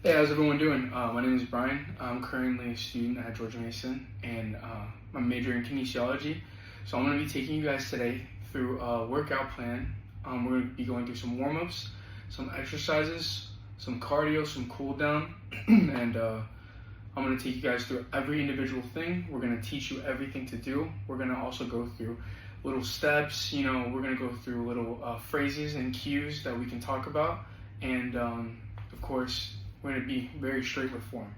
Hey, how's everyone doing? My name is Brian. I'm currently a student at George Mason, and I'm majoring in kinesiology. So I'm going to be taking you guys today through a workout plan. We're going to be going through some warm-ups, some exercises, some cardio, some cool down, and I'm going to take you guys through every individual thing. We're going to teach you everything to do. We're going to also go through little steps. We're going to go through little phrases and cues that we can talk about, and of course, we're going to be very straight with form.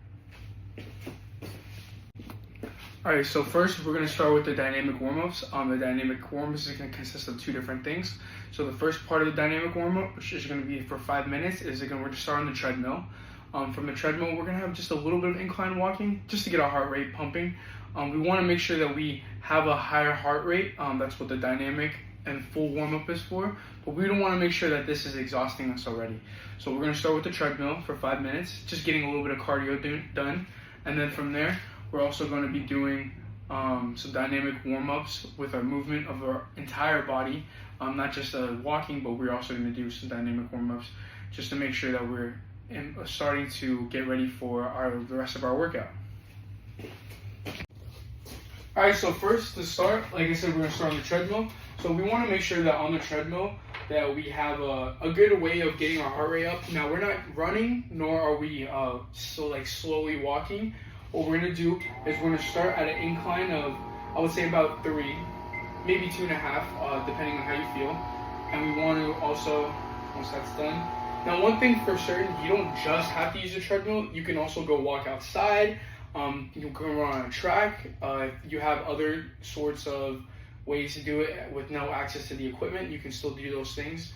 Alright, so first we're going to start with the dynamic warm-ups. The dynamic warm-ups is going to consist of two different things. So the first part of the dynamic warm-up, which is going to be for 5 minutes, we're going to start on the treadmill. From the treadmill, we're going to have just a little bit of incline walking, just to get our heart rate pumping. We want to make sure that we have a higher heart rate. That's what the dynamic and full warm-up is for, but we don't want to make sure that this is exhausting us already. So we're going to start with the treadmill for 5 minutes, just getting a little bit of cardio done, and then from there we're also going to be doing some dynamic warm-ups with our movement of our entire body, not just walking, but we're also going to do some dynamic warm-ups just to make sure that we're starting to get ready for the rest of our workout. Alright, so first to start, like I said, we're going to start on the treadmill. So we want to make sure that on the treadmill that we have a good way of getting our heart rate up. Now we're not running, nor are we slowly walking. What we're going to do is we're going to start at an incline of, I would say about 3, maybe 2.5, depending on how you feel. And we want to also, once that's done, now one thing for certain, you don't just have to use a treadmill. You can also go walk outside. You can go run on a track. You have other sorts of ways to do it with no access to the equipment. You can still do those things.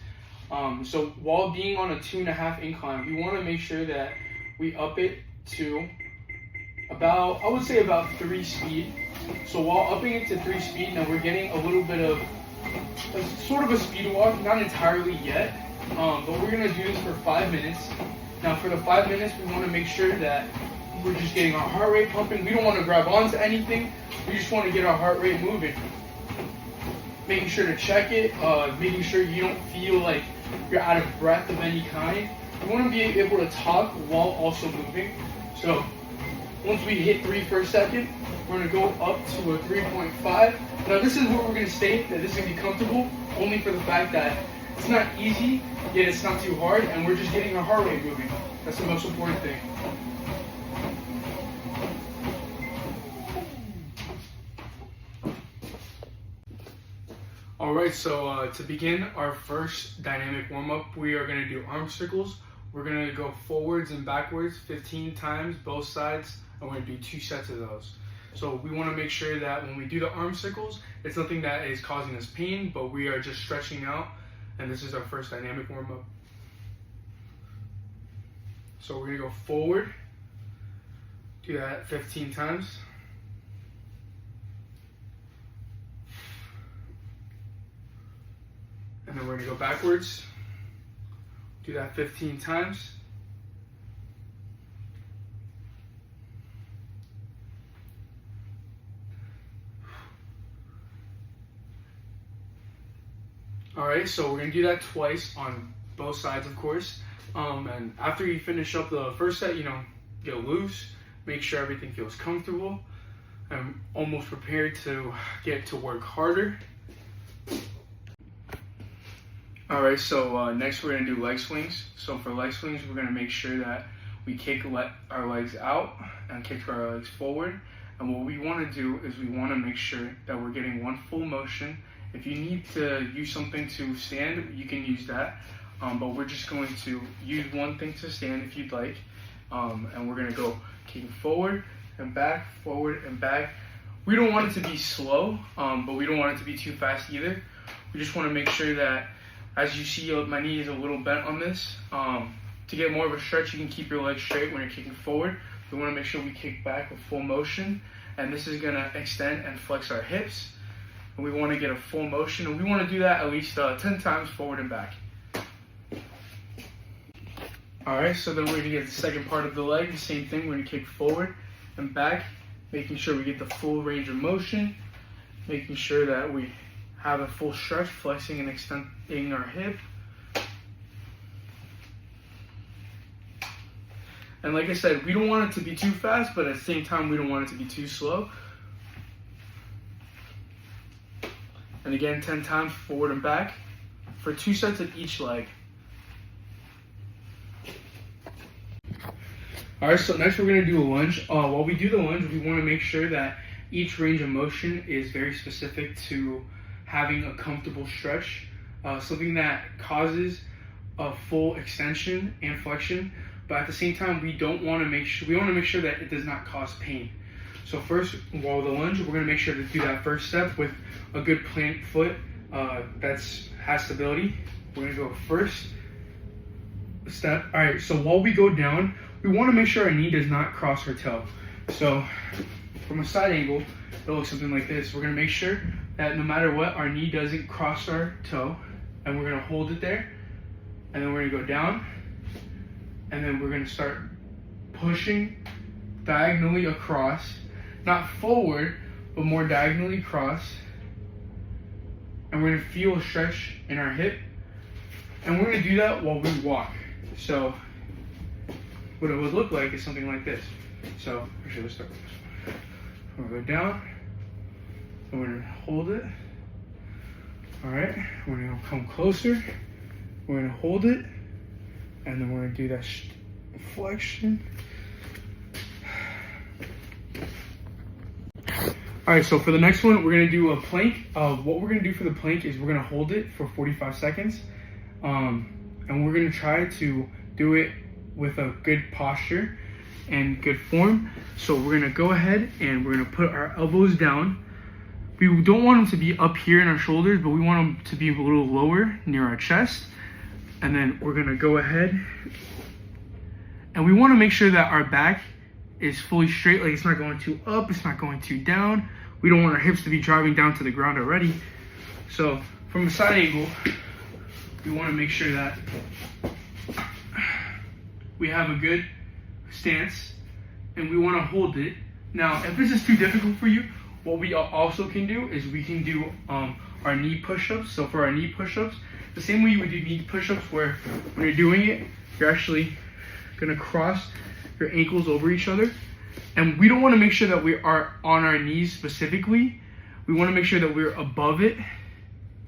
So while being on a 2.5 incline, we want to make sure that we up it to about, I would say about 3 speed. So while upping it to 3 speed, now we're getting a little bit of sort of a speed walk, not entirely yet, but we're going to do this for 5 minutes. Now for the 5 minutes, we want to make sure that we're just getting our heart rate pumping. We don't want to grab onto anything. We just want to get our heart rate moving. Making sure to check it, making sure you don't feel like you're out of breath of any kind. You want to be able to talk while also moving. So once we hit 3 for a second, we're going to go up to a 3.5. Now this is where we're going to state that this is going to be comfortable, only for the fact that it's not easy, yet it's not too hard, and we're just getting our heart rate moving. That's the most important thing. Alright, so to begin our first dynamic warm-up, we are going to do arm circles. We're going to go forwards and backwards 15 times, both sides, and we're going to do 2 sets of those. So we want to make sure that when we do the arm circles, it's nothing that is causing us pain, but we are just stretching out, and this is our first dynamic warm-up. So we're going to go forward, do that 15 times. And then we're going to go backwards, do that 15 times. Alright, so we're going to do that twice on both sides, of course. And after you finish up the first set, get loose, make sure everything feels comfortable. I'm almost prepared to get to work harder. Alright, so next we're going to do leg swings. So for leg swings, we're going to make sure that we kick our legs out and kick our legs forward. And what we want to do is we want to make sure that we're getting one full motion. If you need to use something to stand, you can use that. But we're just going to use one thing to stand if you'd like. And we're going to go kicking forward and back, forward and back. We don't want it to be slow, but we don't want it to be too fast either. We just want to make sure that, as you see, my knee is a little bent on this. To get more of a stretch, you can keep your legs straight when you're kicking forward. We want to make sure we kick back with full motion, and this is going to extend and flex our hips. And we want to get a full motion, and we want to do that at least 10 times forward and back. Alright, so then we're going to get the second part of the leg. The same thing, we're going to kick forward and back, making sure we get the full range of motion, making sure that we have a full stretch, flexing and extending our hip. And like I said, we don't want it to be too fast, but at the same time, we don't want it to be too slow. And again, 10 times forward and back for 2 sets of each leg. All right, so next we're gonna do a lunge. While we do the lunge, we wanna make sure that each range of motion is very specific to having a comfortable stretch, something that causes a full extension and flexion, but at the same time, we wanna make sure that it does not cause pain. So first, while the lunge, we're gonna make sure to do that first step with a good plant foot that has stability. We're gonna go first step. All right, so while we go down, we wanna make sure our knee does not cross our toe. So from a side angle, it'll look something like this. We're gonna make sure that no matter what, our knee doesn't cross our toe, and we're gonna hold it there, and then we're gonna go down, and then we're gonna start pushing diagonally across, not forward, but more diagonally across, and we're gonna feel a stretch in our hip, and we're gonna do that while we walk. So what it would look like is something like this. So actually, let's start with this one. We're gonna go down, and we're gonna hold it. All right, we're gonna come closer, we're gonna hold it, and then we're gonna do that flexion. All right, so for the next one, we're gonna do a plank. What we're gonna do for the plank is we're gonna hold it for 45 seconds. And we're gonna try to do it with a good posture and good form. So we're gonna go ahead and we're gonna put our elbows down. We don't want them to be up here in our shoulders, but we want them to be a little lower near our chest. And then we're gonna go ahead and we wanna make sure that our back is fully straight, like it's not going too up, it's not going too down. We don't want our hips to be driving down to the ground already. So from a side angle, we want to make sure that we have a good stance and we want to hold it. Now, if this is too difficult for you, what we also can do is we can do our knee push-ups. So for our knee push-ups, the same way you would do knee push-ups, where when you're doing it, you're actually gonna cross your ankles over each other. And we don't want to make sure that we are on our knees specifically. We want to make sure that we're above it.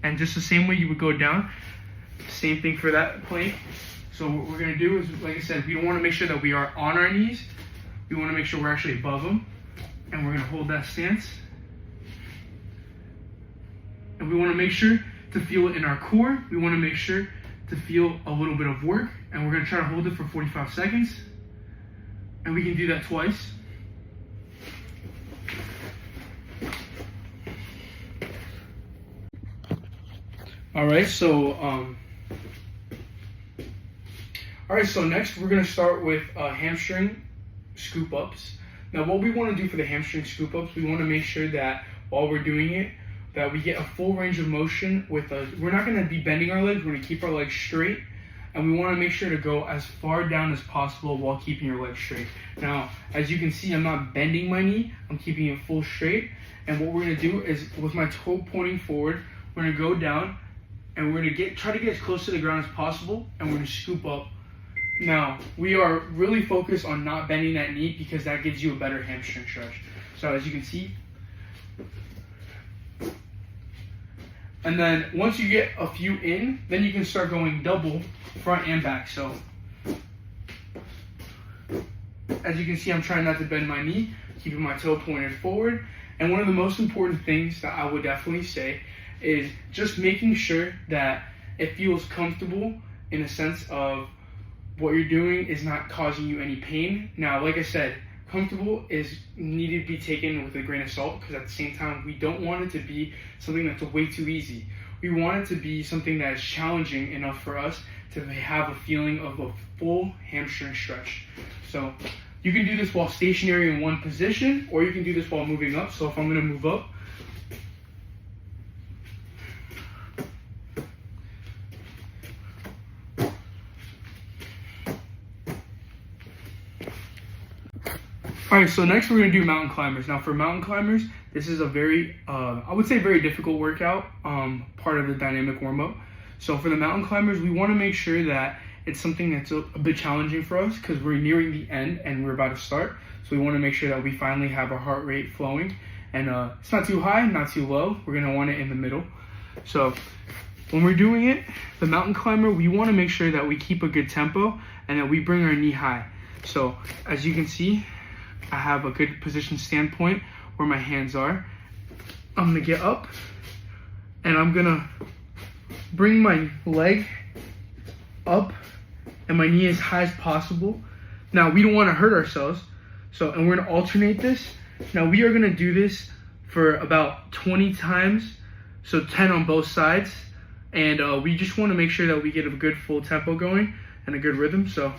And just the same way you would go down, same thing for that plank. So what we're gonna do is, like I said, we don't want to make sure that we are on our knees. We want to make sure we're actually above them. And we're gonna hold that stance. And we want to make sure to feel it in our core. We want to make sure to feel a little bit of work. And we're gonna try to hold it for 45 seconds. And we can do that twice. All right, so next we're gonna start with hamstring scoop ups. Now what we wanna do for the hamstring scoop ups, we wanna make sure that while we're doing it, that we get a full range of motion with us. We're not gonna be bending our legs, we're gonna keep our legs straight, and we wanna make sure to go as far down as possible while keeping your legs straight. Now, as you can see, I'm not bending my knee, I'm keeping it full straight, and what we're gonna do is, with my toe pointing forward, we're gonna go down, and we're gonna try to get as close to the ground as possible, and we're gonna scoop up. Now, we are really focused on not bending that knee because that gives you a better hamstring stretch. So as you can see, and then once you get a few in, then you can start going double front and back. So as you can see, I'm trying not to bend my knee, keeping my toe pointed forward. And one of the most important things that I would definitely say is just making sure that it feels comfortable, in a sense of what you're doing is not causing you any pain. Now, like I said, comfortable is needed to be taken with a grain of salt, because at the same time, we don't want it to be something that's way too easy. We want it to be something that is challenging enough for us to have a feeling of a full hamstring stretch. So you can do this while stationary in one position, or you can do this while moving up. So if I'm gonna move up, all right, so next we're gonna do mountain climbers. Now for mountain climbers, this is a very, I would say very difficult workout, part of the dynamic warm-up. So for the mountain climbers, we wanna make sure that it's something that's a bit challenging for us because we're nearing the end and we're about to start. So we want to make sure that we finally have our heart rate flowing, and it's not too high, not too low. We're going to want it in the middle. So when we're doing it, the mountain climber, we want to make sure that we keep a good tempo and that we bring our knee high. So as you can see, I have a good position standpoint where my hands are. I'm going to get up and I'm going to bring my leg up and my knee as high as possible. Now we don't want to hurt ourselves. And we're going to alternate this. Now we are going to do this for about 20 times. So 10 on both sides. And we just want to make sure that we get a good full tempo going and a good rhythm. So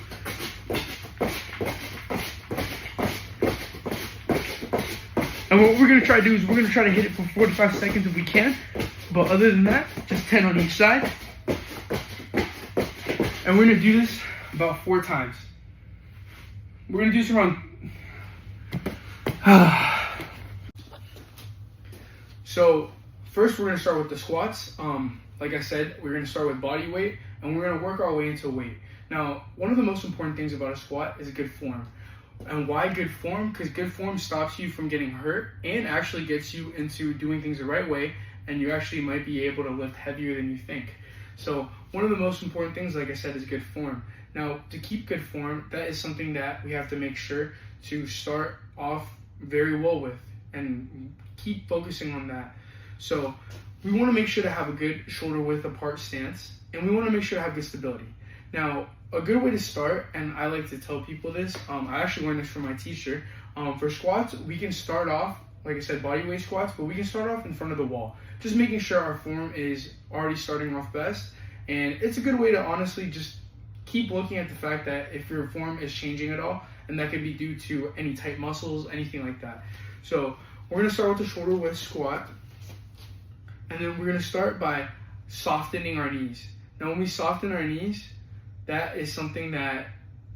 and what we're going to try to do is we're going to try to hit it for 45 seconds if we can. But other than that, just 10 on each side. And we're going to do this about 4 times. We're going to do this around... So first we're going to start with the squats. Like I said, we're going to start with body weight and we're going to work our way into weight. Now, one of the most important things about a squat is good form. And why good form? Because good form stops you from getting hurt and actually gets you into doing things the right way, and you actually might be able to lift heavier than you think. So one of the most important things, like I said, is good form. Now, to keep good form, that is something that we have to make sure to start off very well with and keep focusing on that. So we want to make sure to have a good shoulder width apart stance, and we want to make sure to have good stability. Now, a good way to start, and I like to tell people this, I actually learned this from my teacher. For squats, we can start off, like I said, body weight squats, but we can start off in front of the wall. Just making sure our form is already starting off best. And it's a good way to honestly just keep looking at the fact that if your form is changing at all, and that could be due to any tight muscles, anything like that. So we're going to start with the shoulder width squat. And then we're going to start by softening our knees. Now when we soften our knees, that is something that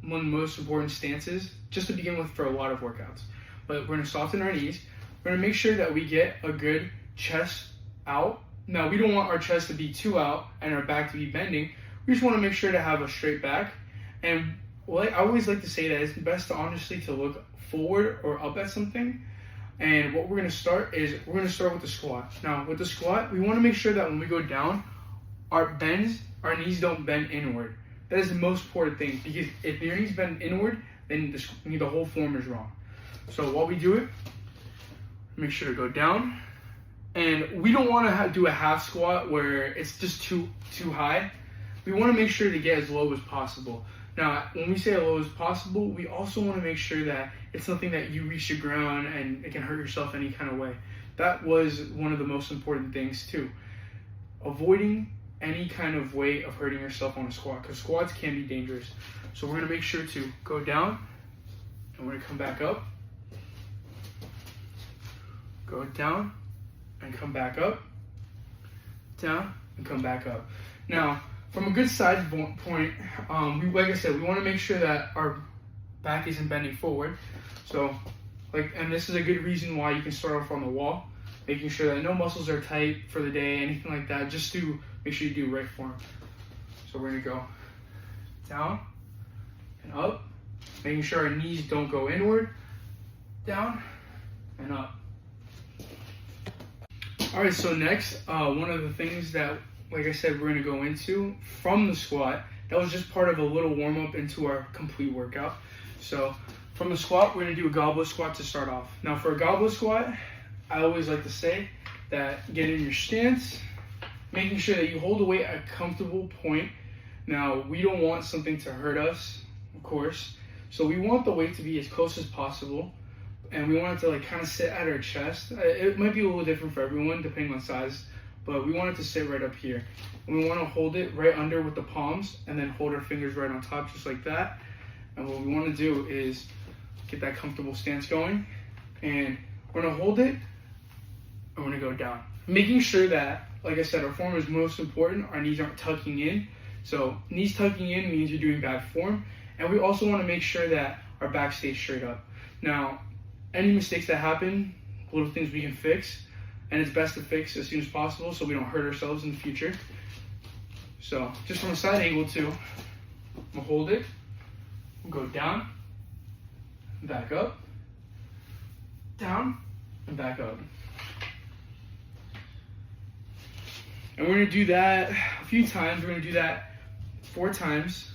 one of the most important stances, just to begin with for a lot of workouts. But we're going to soften our knees. We're going to make sure that we get a good chest out. Now, we don't want our chest to be too out and our back to be bending. We just want to make sure to have a straight back. And I always like to say that it's best to honestly to look forward or up at something. And what we're going to start is we're going to start with the squat. Now, with the squat, we want to make sure that when we go down, our knees don't bend inward. That is the most important thing, because if your knees bend inward, then the whole form is wrong. So while we do it, make sure to go down. And we don't want to do a half squat where it's just too high. We want to make sure to get as low as possible. Now, when we say as low as possible, we also want to make sure that it's nothing that you reach the ground and it can hurt yourself any kind of way. That was one of the most important things too. Avoiding any kind of way of hurting yourself on a squat, because squats can be dangerous. So we're going to make sure to go down and we're going to come back up. Go down and come back up. Down and come back up. Now, from a good side point, like I said, we want to make sure that our back isn't bending forward. So, and this is a good reason why you can start off on the wall, making sure that no muscles are tight for the day, anything like that, just to make sure you do right form. So we're going to go down and up, making sure our knees don't go inward, down and up. All right, so next, one of the things that, like I said, we're going to go into from the squat, that was just part of a little warm-up into our complete workout. So from the squat, we're going to do a goblet squat to start off. Now for a goblet squat, I always like to say that get in your stance, making sure that you hold the weight at a comfortable point. Now, we don't want something to hurt us, of course. So we want the weight to be as close as possible. And we want it to kind of sit at our chest. It might be a little different for everyone, depending on size. But we want it to sit right up here. And we want to hold it right under with the palms, and then hold our fingers right on top, just like that. And what we want to do is get that comfortable stance going. And we're going to hold it, and we're going to go down. Making sure that, like I said, our form is most important. Our knees aren't tucking in. So knees tucking in means you're doing bad form. And we also want to make sure that our back stays straight up. Now, any mistakes that happen, little things we can fix. And it's best to fix as soon as possible so we don't hurt ourselves in the future. So just from a side angle too, I'm gonna hold it, go down, back up, down, and back up. And we're gonna do that a few times. We're gonna do that 4 times.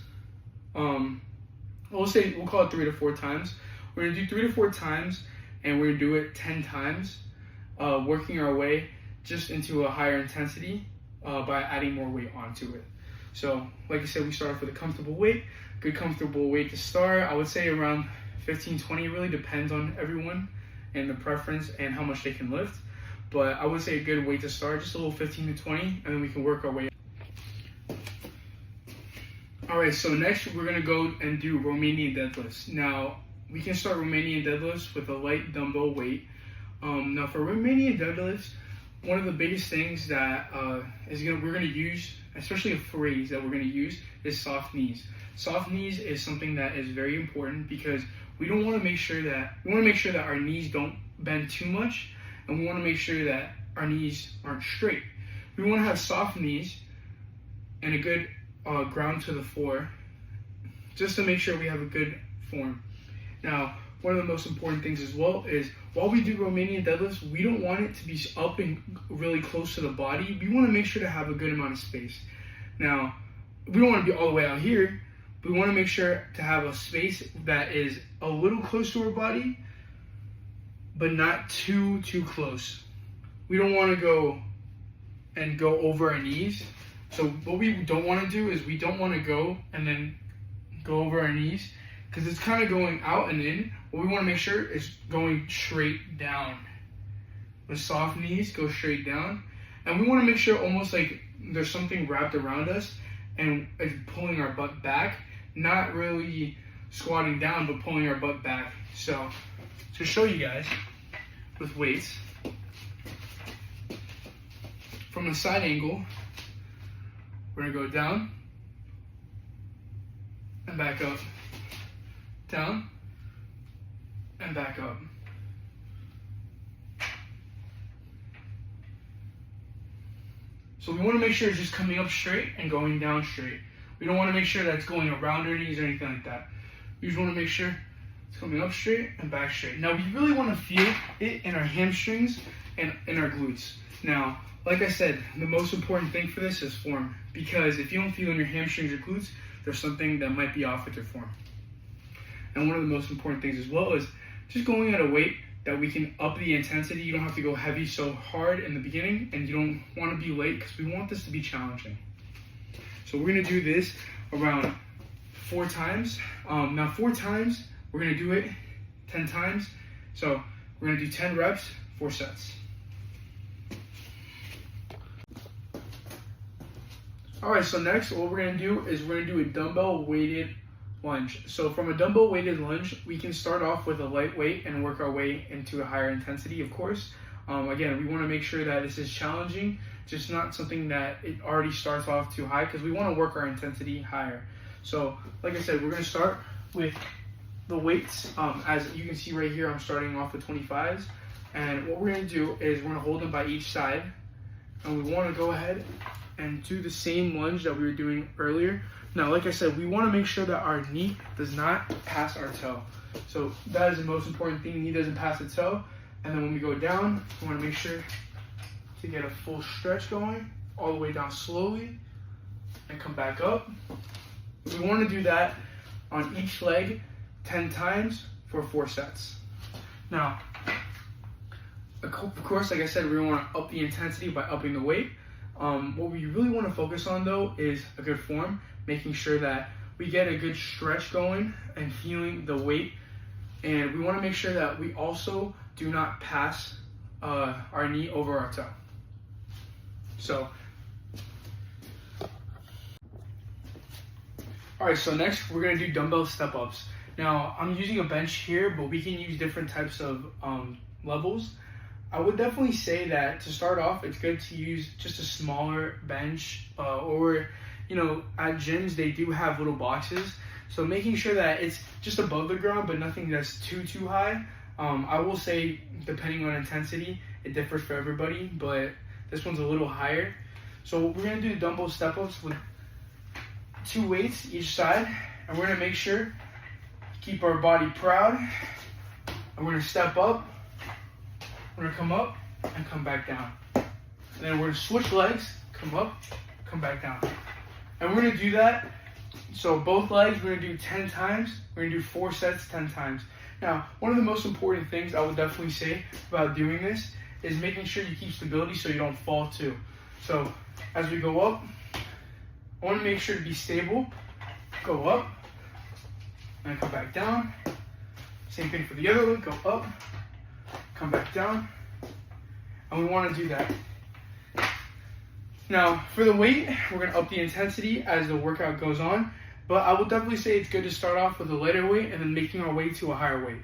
We'll call it 3 to 4 times. We're gonna do 3 to 4 times, and we're gonna do it 10 times, working our way just into a higher intensity by adding more weight onto it. So, like I said, we start off with a comfortable weight. Good comfortable weight to start. I would say around 15, 20. It really depends on everyone and the preference and how much they can lift. But I would say a good weight to start, just a little 15 to 20, and then we can work our way up. All right, so next we're gonna go and do Romanian deadlifts. Now, we can start Romanian deadlifts with a light dumbbell weight. Now for Romanian deadlifts, one of the biggest things that we're gonna use, especially a phrase that we're gonna use, is soft knees. Soft knees is something that is very important because we want to make sure that our knees don't bend too much, and we want to make sure that our knees aren't straight. We want to have soft knees and a good ground to the floor, just to make sure we have a good form. Now, one of the most important things as well is while we do Romanian deadlifts, we don't want it to be up and really close to the body. We want to make sure to have a good amount of space. Now, we don't want to be all the way out here. We want to make sure to have a space that is a little close to our body, but not too close. We don't want to go over our knees. So what we don't want to do is we don't want to go and then go over our knees, because it's kind of going out and in. What we want to make sure is going straight down. The soft knees go straight down, and we want to make sure almost like there's something wrapped around us and it's pulling our butt back, not really squatting down, but pulling our butt back. So to show you guys with weights, from a side angle, we're gonna go down and back up, down and back up. So we want to make sure it's just coming up straight and going down straight. We don't want to make sure that it's going around our knees or anything like that. We just want to make sure it's coming up straight and back straight. Now, we really want to feel it in our hamstrings and in our glutes. Now, like I said, the most important thing for this is form, because if you don't feel in your hamstrings or glutes, there's something that might be off with your form. And one of the most important things as well is just going at a weight that we can up the intensity. You don't have to go heavy so hard in the beginning, and you don't want to be late, because we want this to be challenging. So we're going to do this around 4 times. Now 4 times, we're going to do it 10 times. So we're going to do 10 reps, 4 sets. All right, so next what we're going to do is we're going to do a dumbbell weighted lunge. So from a dumbbell weighted lunge, we can start off with a light weight and work our way into a higher intensity, of course. Again, we want to make sure that this is challenging, just not something that it already starts off too high, because we want to work our intensity higher. So like I said, we're going to start with the weights. As you can see right here, I'm starting off with 25s. And what we're going to do is we're going to hold them by each side. And we want to go ahead and do the same lunge that we were doing earlier. Now, like I said, we want to make sure that our knee does not pass our toe. So that is the most important thing. Knee doesn't pass the toe. And then when we go down, we want to make sure to get a full stretch going, all the way down slowly, and come back up. We want to do that on each leg 10 times for 4 sets. Now, of course, like I said, we want to up the intensity by upping the weight. What we really want to focus on, though, is a good form, making sure that we get a good stretch going and feeling the weight. And we want to make sure that we also do not pass our knee over our toe. So, all right, so next we're going to do dumbbell step-ups. Now, I'm using a bench here, but we can use different types of levels. I would definitely say that to start off, it's good to use just a smaller bench, or, you know, at gyms, they do have little boxes. So making sure that it's just above the ground, but nothing that's too high. I will say, depending on intensity, it differs for everybody, but this one's a little higher. So we're going to do dumbbell step-ups with 2 weights each side, and we're gonna make sure keep our body proud. And we're gonna step up, we're gonna come up and come back down. And then we're gonna switch legs, come up, come back down. And we're gonna do that, so both legs we're gonna do 10 times, we're gonna do 4 sets 10 times. Now, one of the most important things I would definitely say about doing this is making sure you keep stability so you don't fall too. So as we go up, I wanna make sure to be stable, go up, and come back down. Same thing for the other leg, go up, come back down, and we wanna do that. Now, for the weight, we're gonna up the intensity as the workout goes on, but I would definitely say it's good to start off with a lighter weight and then making our way to a higher weight.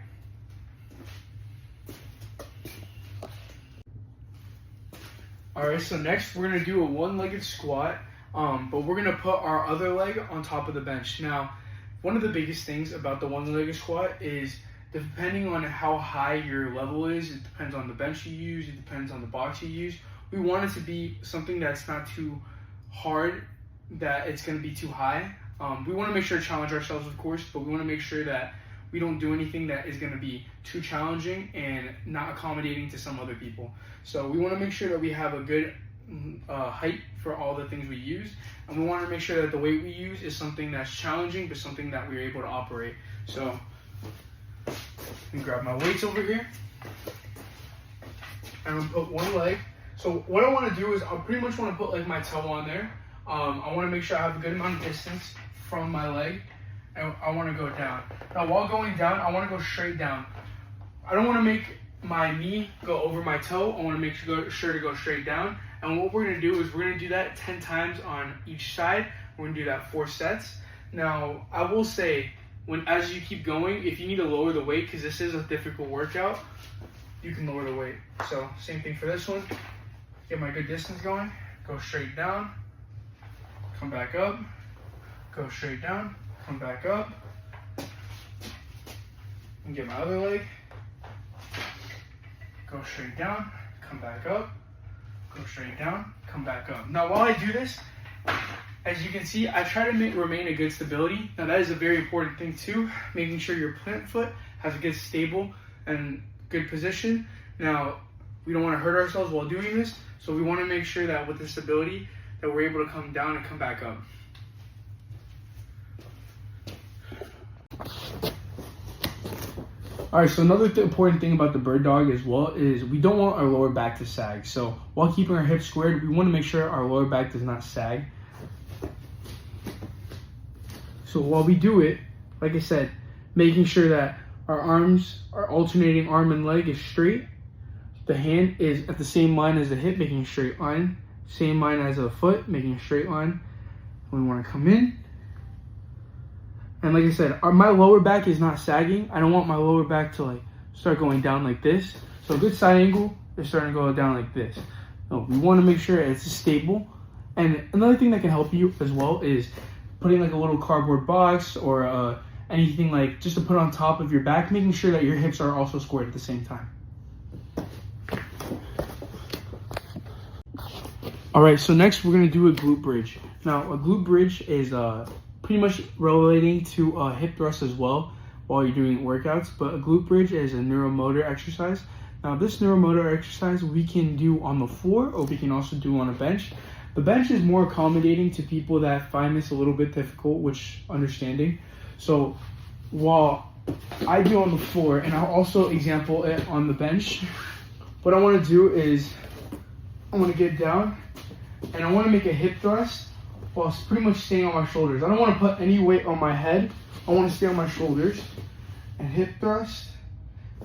All right, so next we're gonna do a one-legged squat, but we're gonna put our other leg on top of the bench. Now, one of the biggest things about the one-legged squat is depending on how high your level is, it depends on the bench you use, it depends on the box you use. We want it to be something that's not too hard, that it's gonna be too high. We wanna make sure to challenge ourselves, of course, but we wanna make sure that we don't do anything that is gonna be too challenging and not accommodating to some other people. So we wanna make sure that we have a good height for all the things we use, and we wanna make sure that the weight we use is something that's challenging, but something that we're able to operate. So, let me grab my weights over here. I'm gonna put one leg. So what I wanna do is I pretty much wanna put like my toe on there. I wanna make sure I have a good amount of distance from my leg, and I wanna go down. Now while going down, I wanna go straight down. I don't wanna make my knee go over my toe. I wanna make sure to go straight down. And what we're gonna do is we're gonna do that 10 times on each side. We're gonna do that 4 sets. Now, I will say, as you keep going, if you need to lower the weight, because this is a difficult workout, you can lower the weight. So same thing for this one. Get my good distance going, go straight down, come back up, go straight down, come back up, and get my other leg, go straight down, come back up, go straight down, come back up. Now while I do this, as you can see, I try to remain a good stability. Now that is a very important thing too, making sure your plant foot has a good stable and good position. Now, we don't want to hurt ourselves while doing this, so we want to make sure that with the stability that we're able to come down and come back up. All right, so another important thing about the bird dog as well is we don't want our lower back to sag. So while keeping our hips squared, we want to make sure our lower back does not sag. So while we do it, like I said, making sure that our arms, our alternating arm and leg is straight. The hand is at the same line as the hip, making a straight line. Same line as the foot, making a straight line. We want to come in. And like I said, my lower back is not sagging. I don't want my lower back to like start going down like this. So a good side angle is starting to go down like this. No, we want to make sure it's stable. And another thing that can help you as well is putting like a little cardboard box or anything like just to put on top of your back, making sure that your hips are also squared at the same time. All right, so next we're gonna do a glute bridge. Now a glute bridge is pretty much relating to a hip thrust as well while you're doing workouts, but a glute bridge is a neuromotor exercise. Now this neuromotor exercise we can do on the floor or we can also do on a bench. The bench is more accommodating to people that find this a little bit difficult, which understanding. So while I do on the floor, and I'll also example it on the bench, what I want to do is I want to get down and I want to make a hip thrust while pretty much staying on my shoulders. I don't want to put any weight on my head. I want to stay on my shoulders and hip thrust.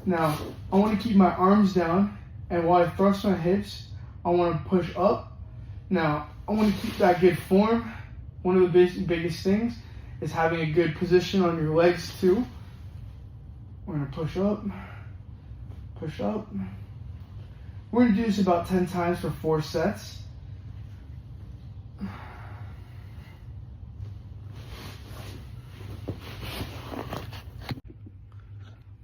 Now, I want to keep my arms down, and while I thrust my hips, I want to push up. Now, I want to keep that good form. One of the biggest things is having a good position on your legs too. We're going to push up, push up. We're going to do this about 10 times for 4 sets.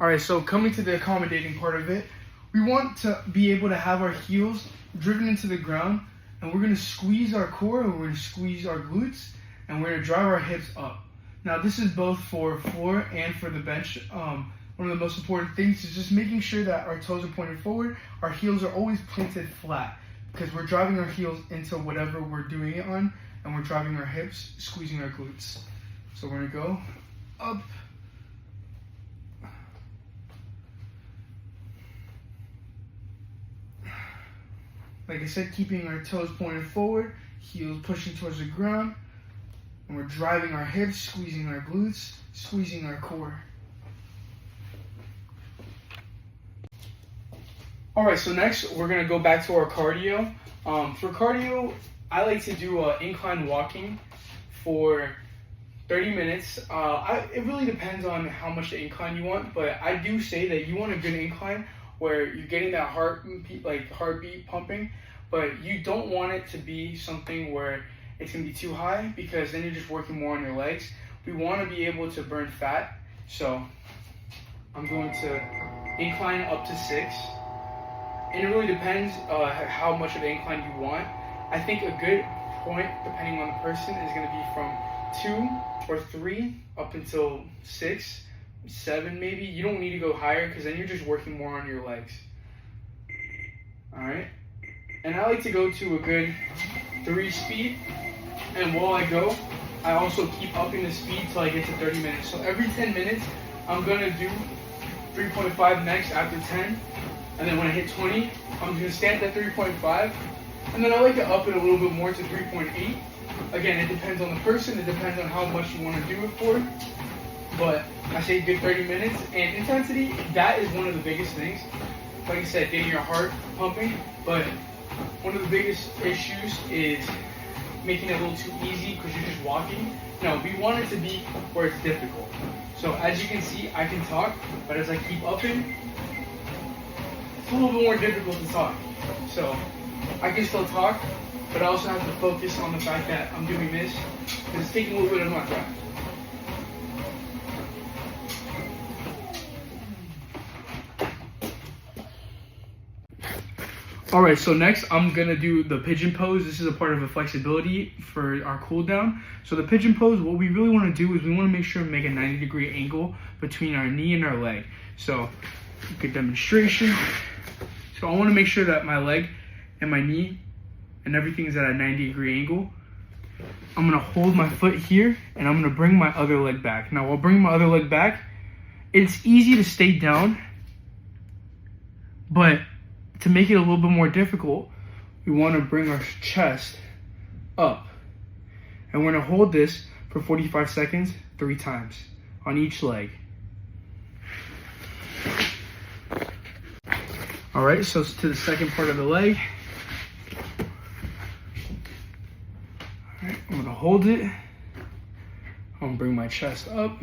All right, so coming to the accommodating part of it, we want to be able to have our heels driven into the ground, and we're gonna squeeze our core and we're gonna squeeze our glutes. and we're gonna drive our hips up. Now this is both for floor and for the bench. One of the most important things is just making sure that our toes are pointed forward, our heels are always planted flat, because we're driving our heels into whatever we're doing it on, and we're driving our hips, squeezing our glutes. So we're gonna go up, like I said, keeping our toes pointed forward, heels pushing towards the ground, and we're driving our hips, squeezing our glutes, squeezing our core. All right, so next we're gonna go back to our cardio. For cardio, I like to do incline walking for 30 minutes. It really depends on how much the incline you want, but I do say that you want a good incline where you're getting that heartbeat pumping, but you don't want it to be something where it's gonna be too high, because then you're just working more on your legs. We want to be able to burn fat, so I'm going to incline up to 6. And it really depends how much of an incline you want. I think a good point, depending on the person, is going to be from 2 or 3 up until 6, 7 maybe. You don't need to go higher, because then you're just working more on your legs. Alright? And I like to go to a good 3 speed. And while I go, I also keep upping the speed till I get to 30 minutes. So every 10 minutes, I'm going to do 3.5 next after 10. And then when I hit 20, I'm going to stand at 3.5. And then I like to up it a little bit more to 3.8. Again, it depends on the person. It depends on how much you want to do it for. But I say good 30 minutes. And intensity, that is one of the biggest things. Like I said, getting your heart pumping. But one of the biggest issues is making it a little too easy because you're just walking. No, we want it to be where it's difficult. So as you can see, I can talk. But as I keep upping, it's a little bit more difficult to talk. So I can still talk, but I also have to focus on the fact that I'm doing this, because it's taking a little bit of my breath. Alright, so next I'm going to do the pigeon pose. This is a part of a flexibility for our cool down. So the pigeon pose, what we really want to do is we want to make sure we make a 90-degree angle between our knee and our leg. So, good demonstration. So I want to make sure that my leg and my knee and everything is at a 90-degree angle. I'm going to hold my foot here, and I'm going to bring my other leg back. Now, while bringing my other leg back, it's easy to stay down, but to make it a little bit more difficult, we want to bring our chest up. And we're going to hold this for 45 seconds, 3 times on each leg. All right, so to the second part of the leg. All right, I'm gonna hold it. I'm gonna bring my chest up.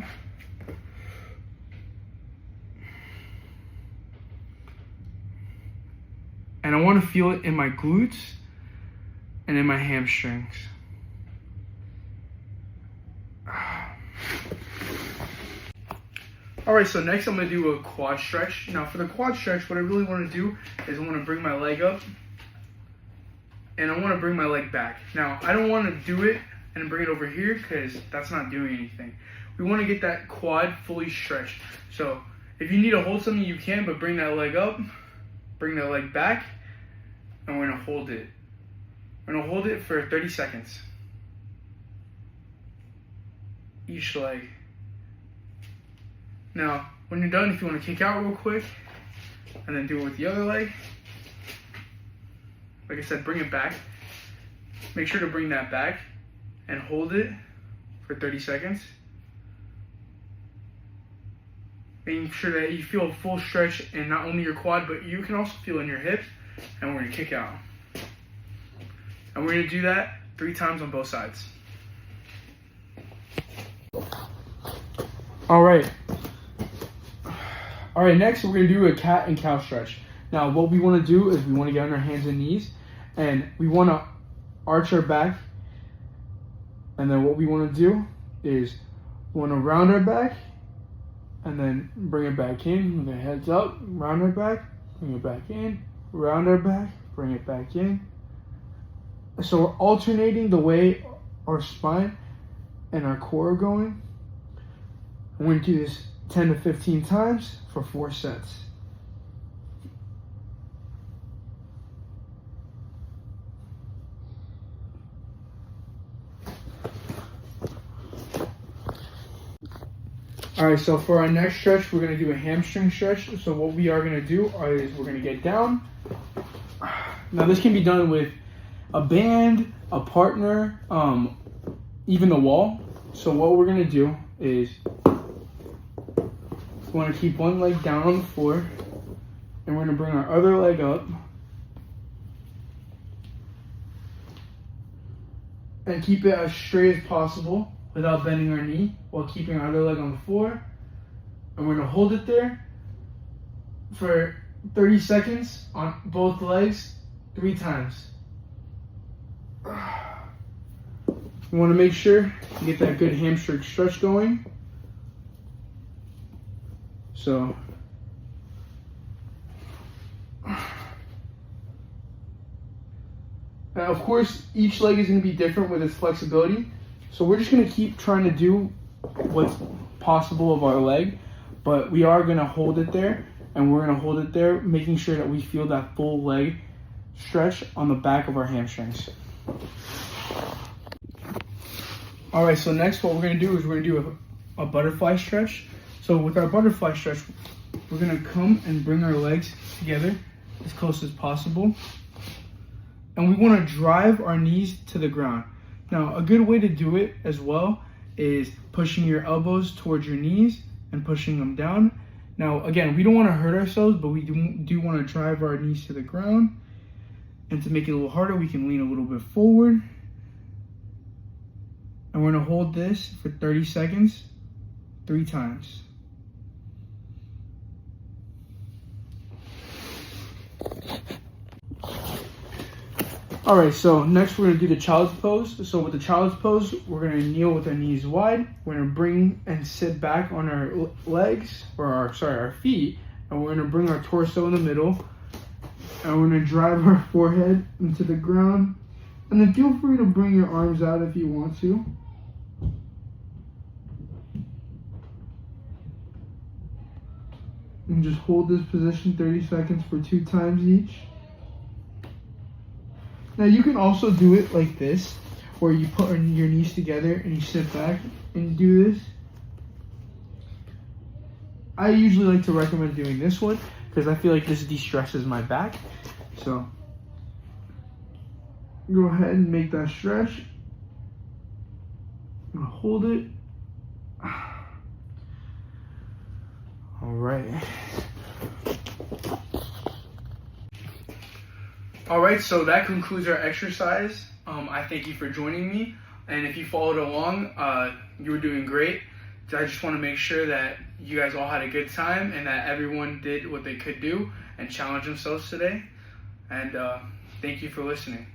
And I wanna feel it in my glutes and in my hamstrings. Alright, so next I'm going to do a quad stretch. Now for the quad stretch, what I really want to do is I want to bring my leg up and I want to bring my leg back. Now I don't want to do it and bring it over here because that's not doing anything. We want to get that quad fully stretched. So if you need to hold something, you can, but bring that leg up, bring that leg back, and we're going to hold it. We're going to hold it for 30 seconds. Each leg. Now, when you're done, if you want to kick out real quick, and then do it with the other leg, like I said, bring it back. Make sure to bring that back and hold it for 30 seconds. Making sure that you feel a full stretch in not only your quad, but you can also feel in your hips, and we're going to kick out. And we're going to do that 3 times on both sides. All right, next we're going to do a cat and cow stretch. Now, what we want to do is we want to get on our hands and knees, and we want to arch our back. And then what we want to do is we want to round our back, and then bring it back in with our heads up, round our back, bring it back in, round our back, bring it back in. So we're alternating the way our spine and our core going. We're going to do this 10 to 15 times for 4 sets. All right, so for our next stretch, we're going to do a hamstring stretch. So what we are going to do is we're going to get down. Now this can be done with a band, a partner, even the wall. So what we're going to do is we want to keep one leg down on the floor, and we're going to bring our other leg up and keep it as straight as possible without bending our knee, while keeping our other leg on the floor. And we're going to hold it there for 30 seconds on both legs, 3 times. You want to make sure you get that good hamstring stretch going. So now, of course, each leg is going to be different with its flexibility. So we're just going to keep trying to do what's possible of our leg, but we are going to hold it there, and we're going to hold it there, making sure that we feel that full leg stretch on the back of our hamstrings. All right, so next what we're going to do is we're going to do a butterfly stretch. So with our butterfly stretch, we're going to come and bring our legs together as close as possible. And we want to drive our knees to the ground. Now, a good way to do it as well is pushing your elbows towards your knees and pushing them down. Now, again, we don't want to hurt ourselves, but we do want to drive our knees to the ground. And to make it a little harder, we can lean a little bit forward. And we're going to hold this for 30 seconds, 3 times. All right, so next we're going to do the child's pose. So with the child's pose, we're going to kneel with our knees wide. We're going to bring and sit back on our legs, or our feet, and we're going to bring our torso in the middle, and we're going to drive our forehead into the ground. And then feel free to bring your arms out if you want to. And just hold this position 30 seconds for 2 times each. Now you can also do it like this, where you put your knees together and you sit back and do this. I usually like to recommend doing this one because I feel like this de-stresses my back. So go ahead and make that stretch. I'm gonna hold it. All right. All right, so that concludes our exercise. I thank you for joining me. And if you followed along, you were doing great. So I just want to make sure that you guys all had a good time and that everyone did what they could do and challenge themselves today. And thank you for listening.